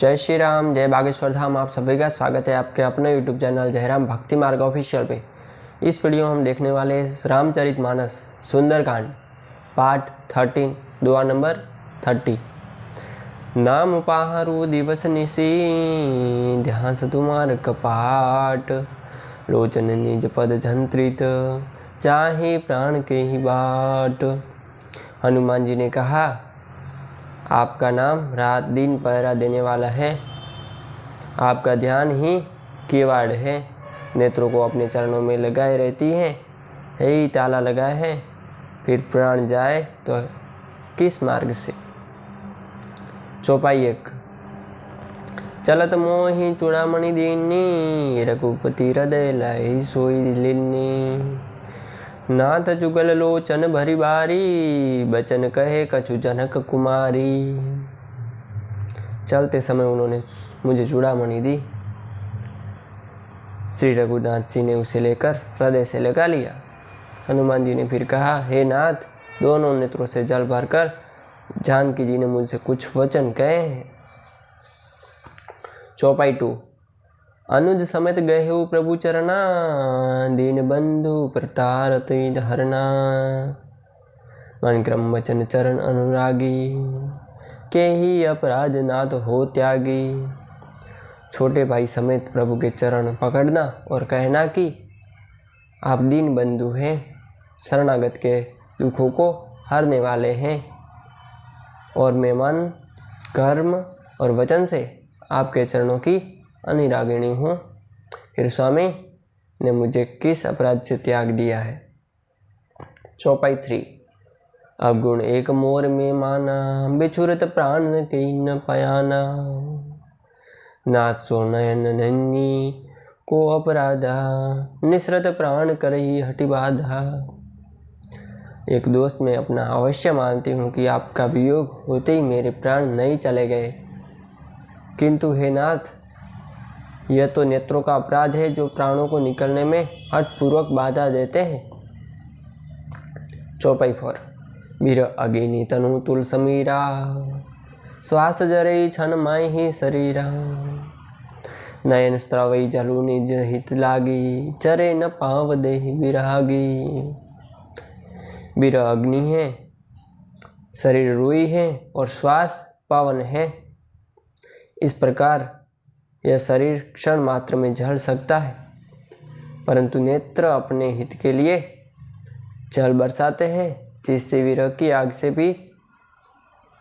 जय श्री राम, जय बागेश्वर धाम। आप सभी का स्वागत है आपके अपने यूट्यूब चैनल जयराम भक्ति मार्ग ऑफिशियल पे। इस वीडियो में हम देखने वाले रामचरितमानस सुंदरकांड पार्ट 13 दुआ नंबर 30। नाम पहारु दिवस निशी ध्यास तुम्हार कपाट, लोचन निज पद झंत्रित चाहे प्राण के ही बाट। हनुमान जी ने कहा, आपका नाम रात दिन पहरा देने वाला है, आपका ध्यान ही किवाड़ है, नेत्रों को अपने चरणों में लगाए रहती है, यही ताला लगा है, फिर प्राण जाए तो किस मार्ग से। चौपाई 1। चलत मोहि चूड़ामणि दीनी, रघुपति हृदय लाई सोई लीनी। नाथ जुगल लोचन भरी बारी, बचन कहे कछु जनक कुमारी। चलते समय उन्होंने मुझे चूड़ामणि दी। श्री रघुनाथ जी ने उसे लेकर हृदय से लगा लिया। हनुमान जी ने फिर कहा, हे नाथ, दोनों नेत्रों से जल भरकर जानकी जी ने मुझसे कुछ वचन कहे हैं। चौपाई 2। अनुज समेत गए प्रभु चरना, दीन बंधु प्रतारत हरना। मन क्रम वचन चरण अनुरागी, के ही अपराध नाथ हो त्यागी। छोटे भाई समेत प्रभु के चरण पकड़ना और कहना कि आप दीन बंधु हैं, शरणागत के दुखों को हरने वाले हैं, और मैं मन कर्म और वचन से आपके चरणों की अनुरागिणी हूँ। फिर स्वामी ने मुझे किस अपराध से त्याग दिया है। चौपाई 3। अवगुण एक मोर में माना, बिछुरत प्राण के न पयाना। नाथ सो नयन नन्नी को अपराधा, निसरत प्राण करही हटि बाधा। एक दोस्त में अपना अवश्य मानती हूँ कि आपका वियोग होते ही मेरे प्राण नहीं चले गए, किंतु हे नाथ, यह तो नेत्रों का अपराध है जो प्राणों को निकलने में हठपूर्वक बाधा देते हैं। चौपाई 4। वीर अगिनी तनु तुल समीरा, श्वास जरई छन माई ही शरीरा। नयन स्त्रवई जलु निज हित लागी, चरे न पाव देहि विरागी। वीर अग्नि है, शरीर रुई है और श्वास पावन है। इस प्रकार यह शरीर क्षण मात्र में जल सकता है, परंतु नेत्र अपने हित के लिए जल बरसाते हैं, जिससे विरह की आग से भी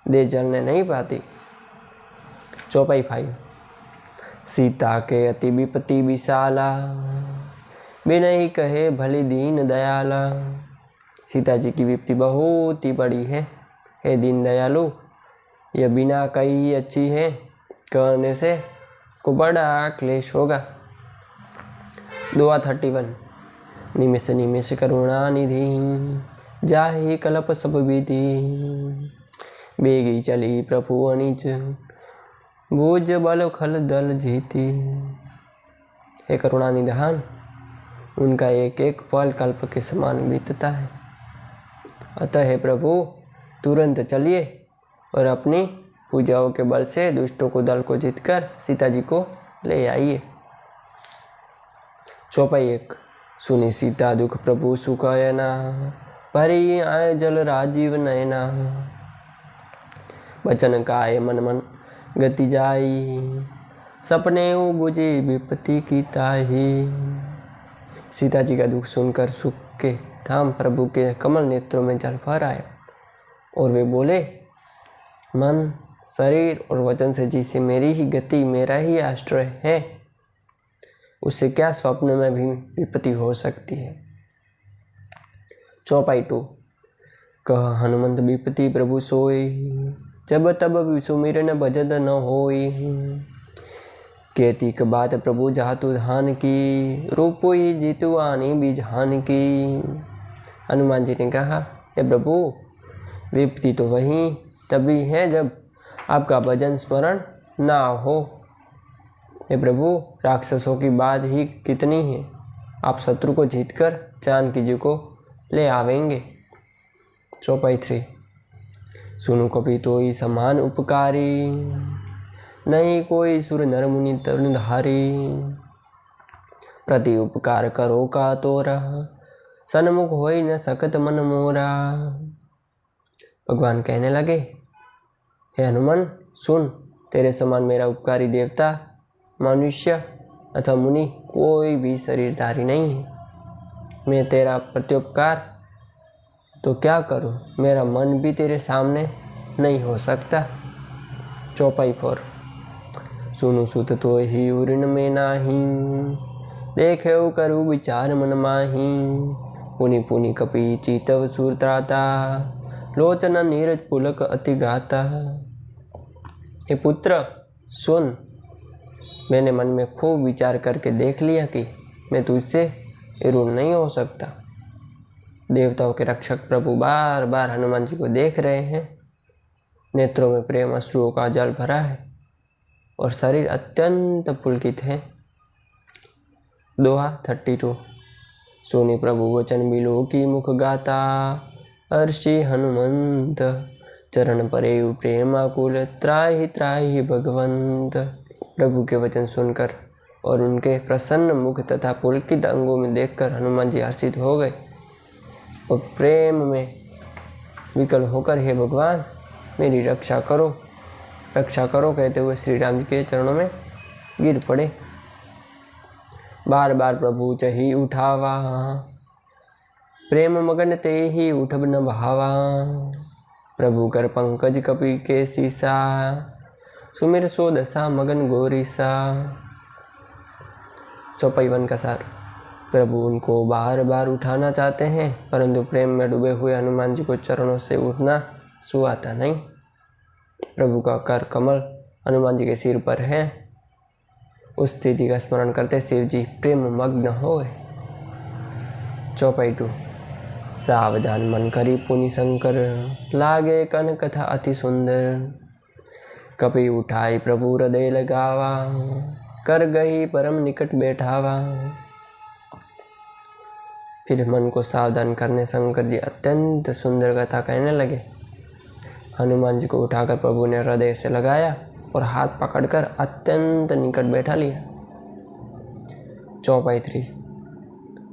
दे जलने नहीं पाती। चौपाई 5। सीता के अति विपत्ति विशाला, बिनहि कहे भली दीन दयाला। सीता जी की विपत्ति बहुत ही बड़ी है, हे दीन दयालु, यह बिना कही अच्छी है, कहने से को बड़ा क्लेश होगा। दुआ 31। निमिष निमिष करुणा निधि, जाहि कल्प सब विधि। बेगी चली प्रभु अनिज, भुज बल खल दल जीती। हे करुणा निधान, उनका एक एक पल कल्प के समान बीतता है। अतः हे प्रभु, तुरंत चलिए और अपनी पूजाओं के बल से दुष्टों को दल को जीतकर सीता जी को ले आइए। चौपाई 1। सुनी सीता दुख प्रभु सुखयना, भरी आए जल राजीव नयना। बचन काय मन मन गति जाई, सपने बुझे विपत्ति की ताही। सीता जी का दुख सुनकर सुख के धाम प्रभु के कमल नेत्रों में जल भर आया और वे बोले, मन शरीर और वचन से जिसे मेरी ही गति मेरा ही आश्रय है, उससे क्या स्वप्न में भी विपत्ति हो सकती है। चौपाई 2। कह हनुमंत विपत्ति प्रभु सोई, जब तब सुमिरन भजत न होई। केतिक बात प्रभु जातु धान की, रूप ही जीतु आनी बिजान की। हनुमान जी ने कहा, हे प्रभु, विपत्ति तो वही तभी है जब आपका भजन स्मरण ना हो। हे प्रभु, राक्षसों की बात ही कितनी है, आप शत्रु को जीतकर जानकी जी को ले आवेंगे। चौपाई 3। सुनु कपि तोई समान उपकारी, नहीं कोई सुर नर मुनि तरुण धारी। प्रति उपकार करो का तोरा, सन्मुख होई न सकत मन मोरा। भगवान कहने लगे, हे हनुमान सुन, तेरे समान मेरा उपकारी देवता, मनुष्य अथवा मुनि कोई भी शरीरधारी नहीं है। मैं तेरा प्रत्युपकार तो क्या करूं, मेरा मन भी तेरे सामने नहीं हो सकता। चौपाई 4। सुनु सुत तो ही उऋण में नाही, देखे करू विचार मन माही। पुनि पुनि कपि चीतव सुर त्राता, लोचन नीरज पुलक अति गाता। हे पुत्र सुन, मैंने मन में खूब विचार करके देख लिया कि मैं तुझसे ऋण नहीं हो सकता। देवताओं के रक्षक प्रभु बार बार हनुमान जी को देख रहे हैं। नेत्रों में प्रेम अश्रुओं का जल भरा है और शरीर अत्यंत पुलकित है। दोहा 32। सोनी प्रभु वचन बिलो की मुख गाता, अर्षि हनुमंत चरण परे प्रेमाकुल, त्राहि त्राहि भगवंत। प्रभु के वचन सुनकर और उनके प्रसन्न मुख तथा पुलकित अंगों में देखकर हनुमान जी हर्षित हो गए और प्रेम में विकल होकर, हे भगवान मेरी रक्षा करो कहते हुए श्री राम जी के चरणों में गिर पड़े। बार बार प्रभु चही उठावा, प्रेम मगन ते ही उठब न भावा। प्रभु कर पंकज कपि के सीसा, सुमिर सो दशा मगन गोरीसा। चौपाई 1 का सार। प्रभु उनको बार बार उठाना चाहते हैं, परंतु प्रेम में डूबे हुए हनुमान जी को चरणों से उठना सुहाता नहीं। प्रभु का कर कमल हनुमान जी के सिर पर है। उस स्थिति का स्मरण करते शिव जी प्रेम मग्न हो गए। चौपाई 2। सावधान मन करी पुनि शंकर, लागे कन कथा अति सुंदर। कपि उठाई प्रभु हृदय लगावा, कर गई परम निकट बैठावा। फिर मन को सावधान करने शंकर जी अत्यंत सुंदर कथा कहने लगे। हनुमान जी को उठाकर प्रभु ने हृदय से लगाया और हाथ पकड़कर अत्यंत निकट बैठा लिया। चौपाई 3।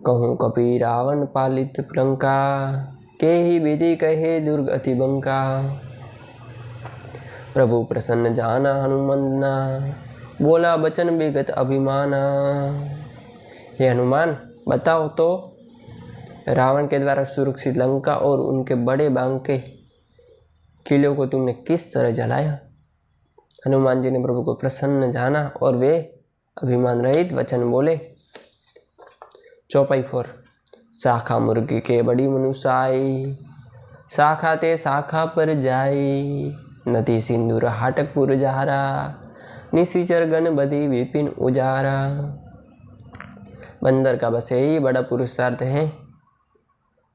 कहूँ कपि रावण पालित लंका, के ही विधि कहे दुर्ग अति बंका। प्रभु प्रसन्न जाना हनुमंतना, बोला बचन विगत अभिमाना। हे हनुमान बताओ तो, रावण के द्वारा सुरक्षित लंका और उनके बड़े बांके किलों को तुमने किस तरह जलाया। हनुमान जी ने प्रभु को प्रसन्न जाना और वे अभिमान रहित वचन बोले। चौपाई 4। शाखा मुर्गी के बड़ी मनुषाई, शाखा ते शाखा पर जाई। नदी सिंदूर हाटकपुर जारा, निशिचर गण बदी विपिन उजारा। बंदर का बस यही बड़ा पुरुषार्थ है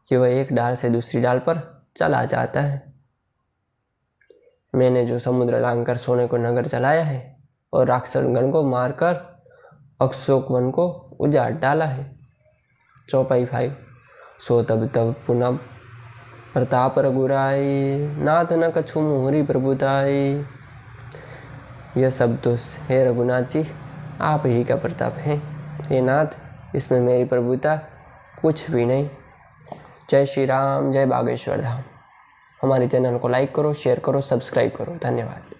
कि वह एक डाल से दूसरी डाल पर चला जाता है। मैंने जो समुद्र लांघकर सोने को नगर चलाया है और राक्षस गण को मारकर अशोक वन को उजाड़ डाला है। चौपाई 5। सो तब पुनः प्रताप रघुराई, नाथ न कछु मोहरी प्रभुताई। यह सब तो हे रघुनाथ जी आप ही का प्रताप है। हे नाथ इसमें मेरी प्रभुता कुछ भी नहीं। जय श्री राम, जय बागेश्वर धाम। हमारे चैनल को लाइक करो, शेयर करो, सब्सक्राइब करो। धन्यवाद।